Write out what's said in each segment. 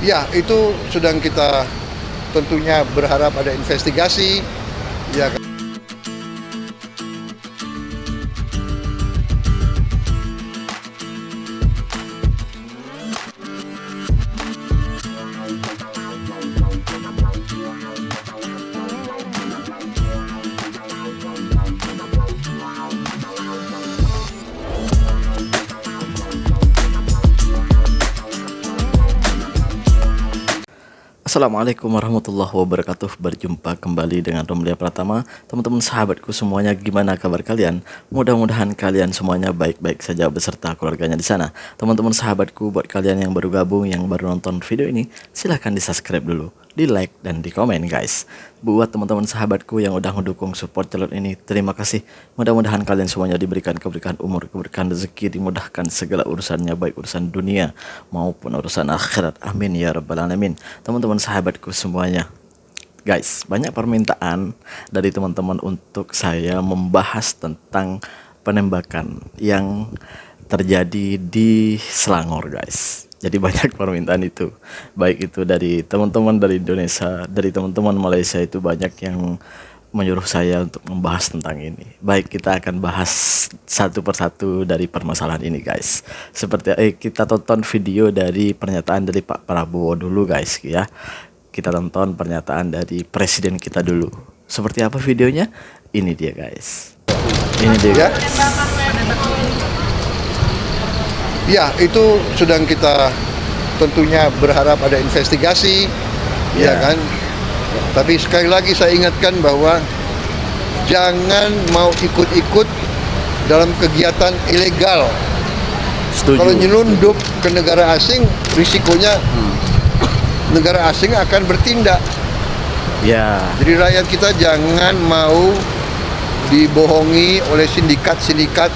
Ya, itu sedang kita tentunya berharap ada investigasi. Ya, Assalamualaikum warahmatullahi wabarakatuh. Berjumpa kembali dengan Romlia Pratama. Teman-teman sahabatku semuanya, gimana kabar kalian? Mudah-mudahan kalian semuanya baik-baik saja beserta keluarganya di sana. Teman-teman sahabatku, buat kalian yang baru gabung, yang baru nonton video ini, silahkan di subscribe dulu, di like dan di komen guys. Buat teman-teman sahabatku yang udah mendukung support channel ini, terima kasih. Mudah-mudahan kalian semuanya diberikan keberkahan umur, keberkahan rezeki, dimudahkan segala urusannya, baik urusan dunia maupun urusan akhirat. Amin ya rabbal alamin. Teman-teman sahabatku semuanya, guys, banyak permintaan dari teman-teman untuk saya membahas tentang penembakan yang terjadi di Selangor guys. Jadi banyak permintaan itu, baik itu dari teman-teman dari Indonesia, dari teman-teman Malaysia, itu banyak yang menyuruh saya untuk membahas tentang ini. Baik, kita akan bahas satu persatu dari permasalahan ini guys. Seperti kita tonton video dari pernyataan dari Pak Prabowo dulu guys ya. Kita tonton pernyataan dari presiden kita dulu. Seperti apa videonya? Ini dia guys. Ini dia ya, guys. ya, itu sedang kita tentunya berharap ada investigasi. Ya Ya. kan? Tapi sekali lagi saya ingatkan bahwa jangan mau ikut-ikut dalam kegiatan ilegal. Setuju. Kalau nyelundup ke negara asing, risikonya negara asing akan bertindak. Ya. Jadi rakyat kita jangan mau dibohongi oleh sindikat-sindikat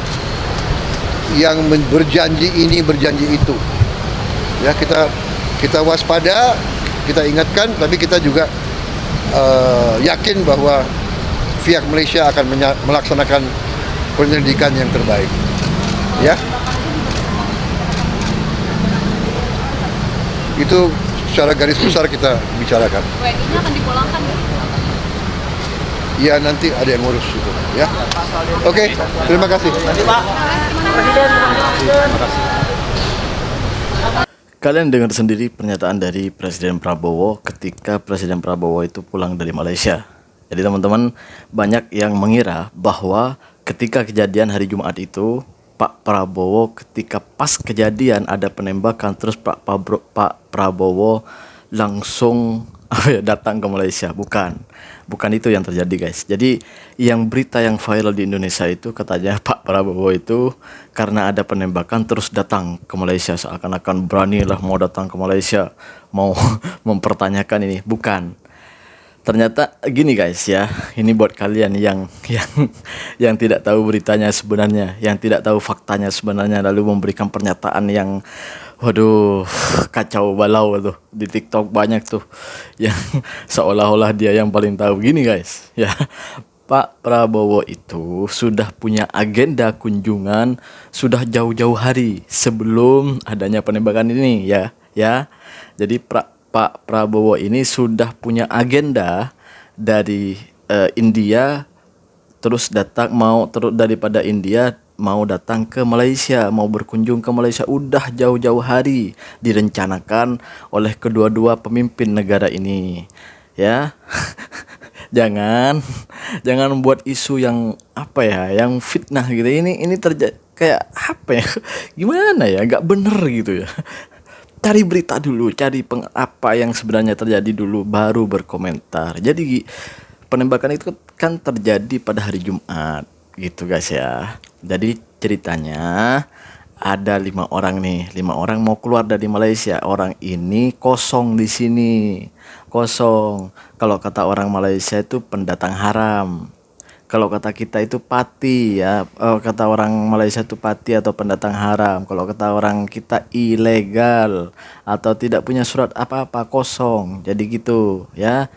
yang berjanji ini, berjanji itu. Ya, kita waspada, kita ingatkan, tapi kita juga yakin bahwa pihak Malaysia akan melaksanakan penyelidikan yang terbaik. Ya, itu secara garis besar kita bicarakan. WNI-nya akan dipulangkan nggak? Ya, nanti ada yang ngurus itu. Ya, oke, terima kasih. Kalian dengar sendiri pernyataan dari Presiden Prabowo ketika Presiden Prabowo itu pulang dari Malaysia. Jadi teman-teman, banyak yang mengira bahwa ketika kejadian hari Jumat itu, Pak Prabowo ketika pas kejadian ada penembakan, terus Pak Prabowo langsung datang ke Malaysia. Bukan itu yang terjadi guys. Jadi yang berita yang viral di Indonesia itu katanya Pak Prabowo itu karena ada penembakan terus datang ke Malaysia, seakan-akan beranilah mau datang ke Malaysia, mau mempertanyakan ini. Bukan. Ternyata gini guys ya, ini buat kalian yang tidak tahu beritanya sebenarnya, yang tidak tahu faktanya sebenarnya, lalu memberikan pernyataan yang waduh, kacau balau tuh di TikTok banyak tuh yang seolah-olah dia yang paling tahu. Gini guys ya, Pak Prabowo itu sudah punya agenda kunjungan sudah jauh-jauh hari sebelum adanya penembakan ini ya. Jadi Pak Prabowo ini sudah punya agenda dari India, terus daripada India mau datang ke Malaysia, mau berkunjung ke Malaysia, udah jauh-jauh hari direncanakan oleh kedua-dua pemimpin negara ini ya. jangan buat isu yang apa ya, yang fitnah gitu. Ini terjadi kayak apa ya, gimana ya, nggak bener gitu ya. Cari berita dulu, cari apa yang sebenarnya terjadi dulu, baru berkomentar. Jadi penembakan itu kan terjadi pada hari Jumat gitu guys ya. Jadi ceritanya ada 5 orang nih, 5 orang mau keluar dari Malaysia. Orang ini kosong di sini, kosong. Kalau kata orang Malaysia itu pendatang haram. Kalau kata kita itu pati ya, kata orang Malaysia itu pati atau pendatang haram. Kalau kata orang kita ilegal atau tidak punya surat apa-apa, kosong. Jadi gitu ya.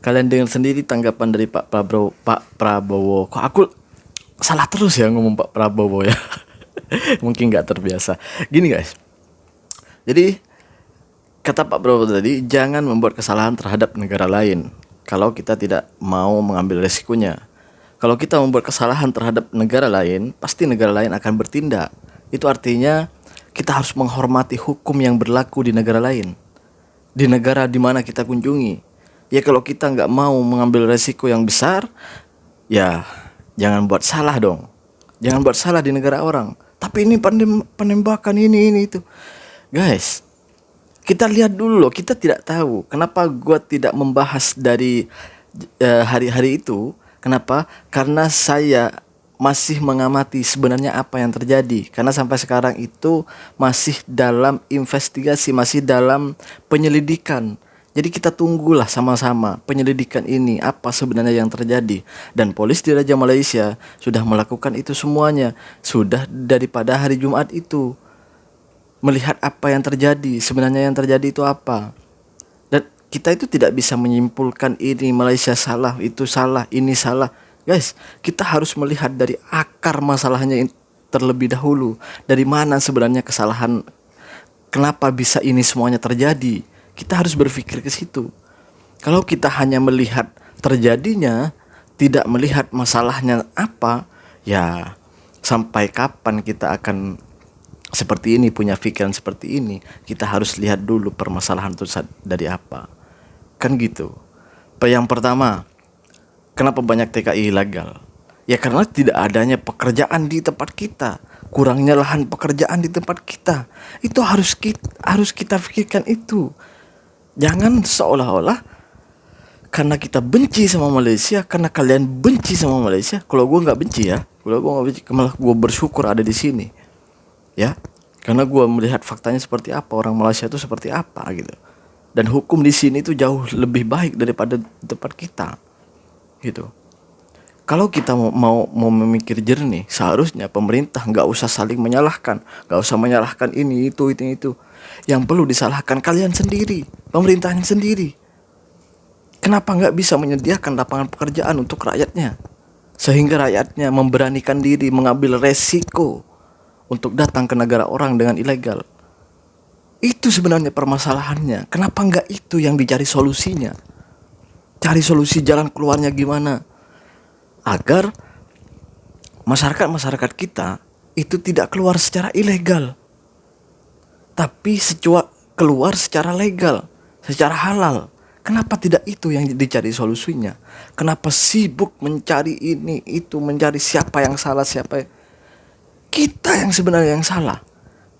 Kalian dengar sendiri tanggapan dari Pak Prabowo. Kok aku salah terus ya ngomong Pak Prabowo ya. Mungkin nggak terbiasa. Gini guys. Jadi Kata Pak Prabowo tadi, jangan membuat kesalahan terhadap negara lain kalau kita tidak mau mengambil resikonya. Kalau kita membuat kesalahan terhadap negara lain, pasti negara lain akan bertindak. Itu artinya kita harus menghormati hukum yang berlaku di negara lain, di negara di mana kita kunjungi. Ya kalau kita nggak mau mengambil resiko yang besar, ya jangan buat salah dong. Jangan buat salah di negara orang. Tapi ini penembakan ini itu. Guys, kita lihat dulu loh, kita tidak tahu. Kenapa gua tidak membahas dari hari-hari itu? Kenapa? Karena saya masih mengamati sebenarnya apa yang terjadi. Karena sampai sekarang itu masih dalam investigasi, masih dalam penyelidikan. Jadi kita tunggulah sama-sama penyelidikan ini apa sebenarnya yang terjadi. Dan polisi di Raja Malaysia sudah melakukan itu semuanya. Sudah daripada hari Jumat itu. Melihat apa yang terjadi, sebenarnya yang terjadi itu apa. Dan kita itu tidak bisa menyimpulkan ini Malaysia salah, itu salah, ini salah. Guys, kita harus melihat dari akar masalahnya terlebih dahulu. Dari mana sebenarnya kesalahan, kenapa bisa ini semuanya terjadi. Kita harus berpikir ke situ. Kalau kita hanya melihat terjadinya, tidak melihat masalahnya apa, ya sampai kapan kita akan seperti ini, punya pikiran seperti ini. Kita harus lihat dulu permasalahan itu dari apa. Kan gitu. Yang pertama, kenapa banyak TKI ilegal? Ya karena tidak adanya pekerjaan di tempat kita, kurangnya lahan pekerjaan di tempat kita. Itu harus kita pikirkan itu. Jangan seolah-olah karena kita benci sama Malaysia, karena kalian benci sama Malaysia. Kalau gue nggak benci ya, kalau gue nggak benci, malah gue bersyukur ada di sini, ya. Karena gue melihat faktanya seperti apa, orang Malaysia itu seperti apa gitu. Dan hukum di sini itu jauh lebih baik daripada tempat kita, gitu. Kalau kita mau memikir jernih, seharusnya pemerintah nggak usah saling menyalahkan, nggak usah menyalahkan ini itu. Yang perlu disalahkan kalian sendiri, pemerintahnya sendiri. Kenapa nggak bisa menyediakan lapangan pekerjaan untuk rakyatnya, sehingga rakyatnya memberanikan diri mengambil resiko untuk datang ke negara orang dengan ilegal? Itu sebenarnya permasalahannya. Kenapa nggak itu yang dicari solusinya? Cari solusi jalan keluarnya gimana? Agar masyarakat kita itu tidak keluar secara ilegal, tapi keluar secara legal, secara halal. Kenapa tidak itu yang dicari solusinya? Kenapa sibuk mencari ini, itu, mencari siapa yang salah, kita yang sebenarnya yang salah.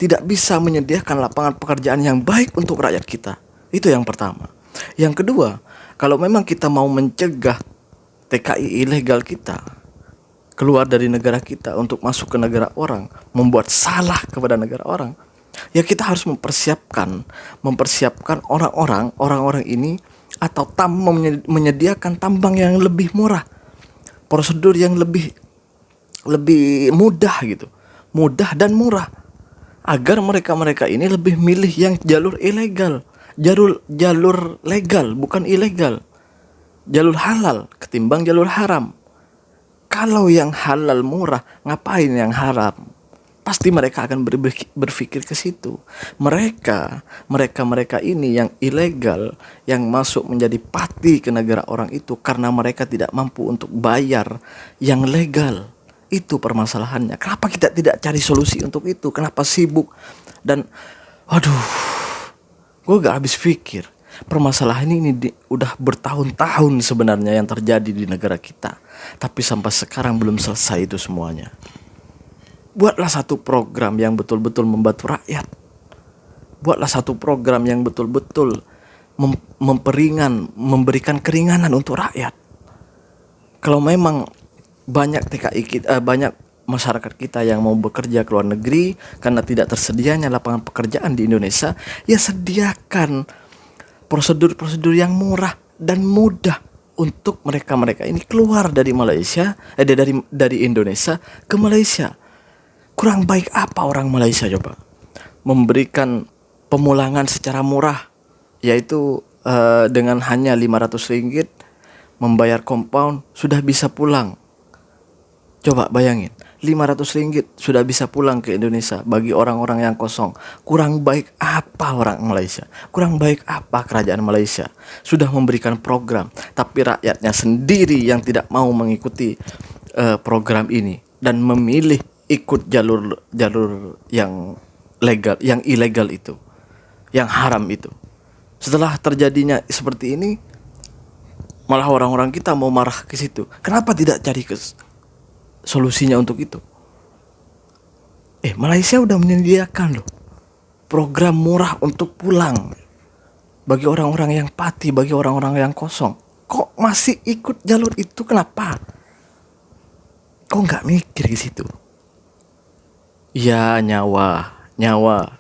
Tidak bisa menyediakan lapangan pekerjaan yang baik untuk rakyat kita. Itu yang pertama. Yang kedua, kalau memang kita mau mencegah TKI ilegal kita keluar dari negara kita untuk masuk ke negara orang, membuat salah kepada negara orang, ya kita harus mempersiapkan orang-orang ini, atau menyediakan tambang yang lebih murah, prosedur yang lebih mudah gitu, mudah dan murah, agar mereka ini lebih milih yang jalur ilegal, jalur legal bukan ilegal, jalur halal ketimbang jalur haram. Kalau yang halal murah, ngapain yang haram? Pasti mereka akan berpikir ke situ. Mereka ini yang ilegal, yang masuk menjadi pati ke negara orang itu karena mereka tidak mampu untuk bayar yang legal. Itu permasalahannya. Kenapa kita tidak cari solusi untuk itu? Kenapa sibuk? Dan gue gak habis pikir. Permasalahan ini udah bertahun-tahun sebenarnya yang terjadi di negara kita, tapi sampai sekarang belum selesai itu semuanya. Buatlah satu program yang betul-betul membantu rakyat. Buatlah satu program yang betul-betul memberikan keringanan untuk rakyat. Kalau memang banyak TKI kita, banyak masyarakat kita yang mau bekerja ke luar negeri karena tidak tersedianya lapangan pekerjaan di Indonesia, ya sediakan prosedur-prosedur yang murah dan mudah untuk mereka ini keluar dari Malaysia, dari Indonesia ke Malaysia. Kurang baik apa orang Malaysia coba? Memberikan pemulangan secara murah, yaitu dengan hanya 500 ringgit membayar compound sudah bisa pulang. Coba bayangin, 500 ringgit sudah bisa pulang ke Indonesia bagi orang-orang yang kosong. Kurang baik apa orang Malaysia? Kurang baik apa kerajaan Malaysia? Sudah memberikan program, tapi rakyatnya sendiri yang tidak mau mengikuti program ini dan memilih ikut jalur yang legal, yang ilegal itu, yang haram itu. Setelah terjadinya seperti ini, malah orang-orang kita mau marah ke situ. Kenapa tidak cari solusinya untuk itu? Malaysia udah menyediakan loh program murah untuk pulang bagi orang-orang yang pati, bagi orang-orang yang kosong. Kok masih ikut jalur itu? Kenapa? Kok nggak mikir ke situ? Ya nyawa,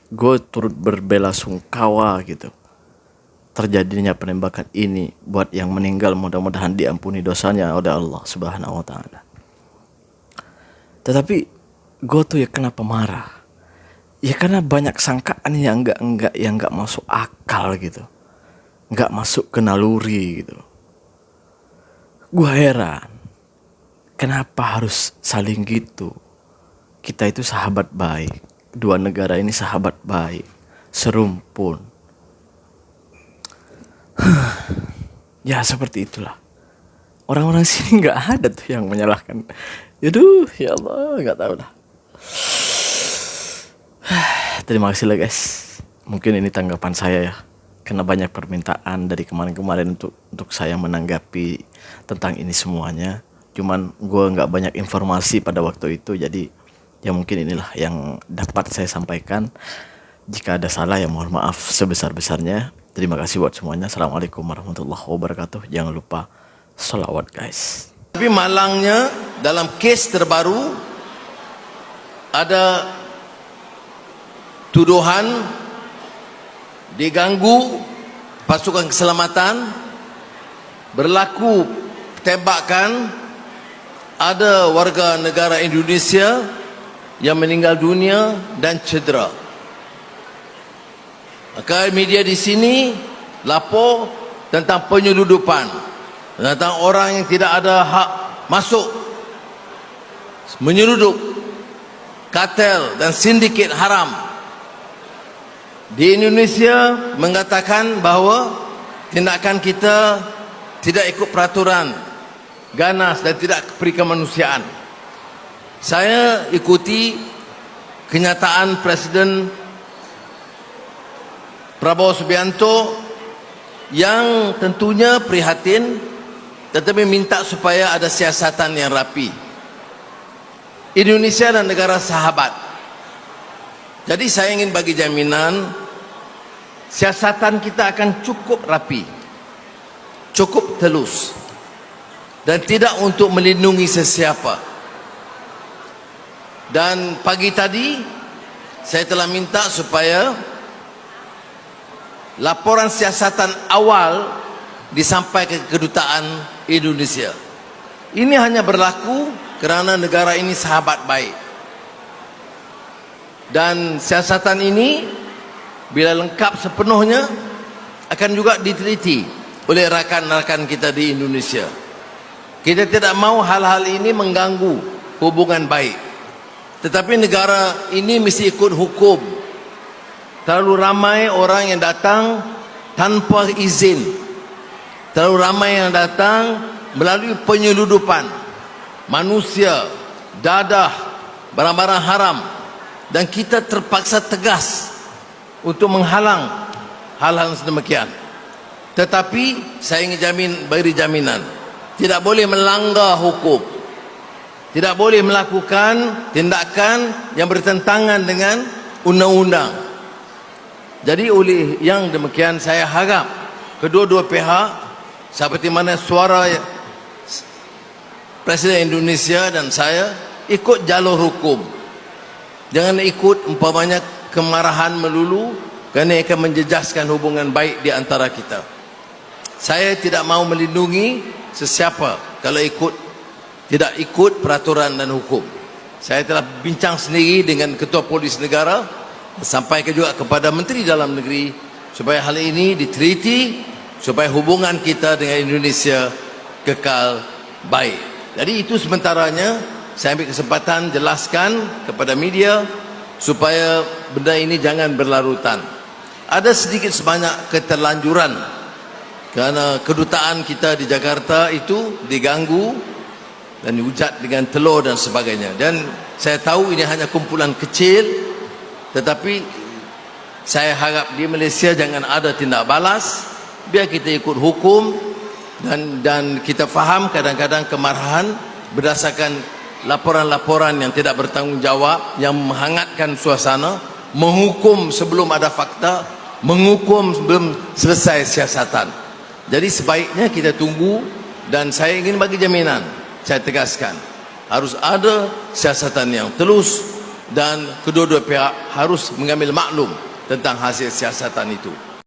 gue turut berbelasungkawa gitu terjadinya penembakan ini. Buat yang meninggal mudah-mudahan diampuni dosanya oleh Allah Subhanahu wa taala. Tetapi gue tuh ya kenapa marah? Ya karena banyak sangkaan yang enggak masuk akal gitu. Enggak masuk ke naluri gitu. Gue heran. Kenapa harus saling gitu? Kita itu sahabat baik. Dua negara ini sahabat baik. Serumpun. Ya seperti itulah. Orang-orang sini nggak ada tuh yang menyalahkan. Yaduh, ya Allah, nggak tahu lah. Terima kasih lah guys. Mungkin ini tanggapan saya ya. Karena banyak permintaan dari kemarin-kemarin untuk saya menanggapi tentang ini semuanya. Cuman gue nggak banyak informasi pada waktu itu. Jadi ya mungkin inilah yang dapat saya sampaikan. Jika ada salah ya mohon maaf sebesar-besarnya. Terima kasih buat semuanya. Assalamualaikum warahmatullahi wabarakatuh. Jangan lupa sholawat guys. Tapi malangnya dalam kes terbaru ada tuduhan diganggu pasukan keselamatan, berlaku tembakan, ada warga negara Indonesia yang meninggal dunia dan cedera. Maka media di sini lapor tentang penyeludupan, tentang orang yang tidak ada hak masuk, menyelundup, kartel dan sindiket haram. Di Indonesia mengatakan bahawa tindakan kita tidak ikut peraturan, ganas dan tidak beri kemanusiaan. Saya ikuti kenyataan Presiden Prabowo Subianto yang tentunya prihatin tetapi minta supaya ada siasatan yang rapi. Indonesia adalah negara sahabat. Jadi saya ingin bagi jaminan siasatan kita akan cukup rapi, cukup telus dan tidak untuk melindungi sesiapa. Dan pagi tadi saya telah minta supaya laporan siasatan awal disampaikan ke kedutaan Indonesia. Ini hanya berlaku kerana negara ini sahabat baik. Dan siasatan ini bila lengkap sepenuhnya akan juga diteliti oleh rakan-rakan kita di Indonesia. Kita tidak mau hal-hal ini mengganggu hubungan baik. Tetapi negara ini mesti ikut hukum. Terlalu ramai orang yang datang tanpa izin. Terlalu ramai yang datang melalui penyeludupan manusia, dadah, barang-barang haram. Dan kita terpaksa tegas untuk menghalang hal-hal sedemikian. Tetapi saya ingin beri jaminan, tidak boleh melanggar hukum, tidak boleh melakukan tindakan yang bertentangan dengan undang-undang. Jadi oleh yang demikian saya harap kedua-dua pihak seperti mana suara Presiden Indonesia dan saya ikut jalur hukum. Jangan ikut umpamanya kemarahan melulu kerana akan menjejaskan hubungan baik di antara kita. Saya tidak mau melindungi sesiapa kalau tidak ikut peraturan dan hukum. Saya telah bincang sendiri dengan Ketua Polis Negara, sampaikan juga kepada Menteri Dalam Negeri supaya hal ini diteliti supaya hubungan kita dengan Indonesia kekal baik. Jadi itu sementaranya saya ambil kesempatan jelaskan kepada media supaya benda ini jangan berlarutan. Ada sedikit sebanyak keterlanjuran kerana kedutaan kita di Jakarta itu diganggu dan dihujat dengan telur dan sebagainya. Dan saya tahu ini hanya kumpulan kecil, tetapi saya harap di Malaysia jangan ada tindak balas. Biar kita ikut hukum dan kita faham kadang-kadang kemarahan berdasarkan laporan-laporan yang tidak bertanggungjawab, yang menghangatkan suasana, menghukum sebelum ada fakta, menghukum sebelum selesai siasatan. Jadi sebaiknya kita tunggu, dan saya ingin bagi jaminan, saya tegaskan, harus ada siasatan yang telus dan kedua-dua pihak harus mengambil maklum tentang hasil siasatan itu.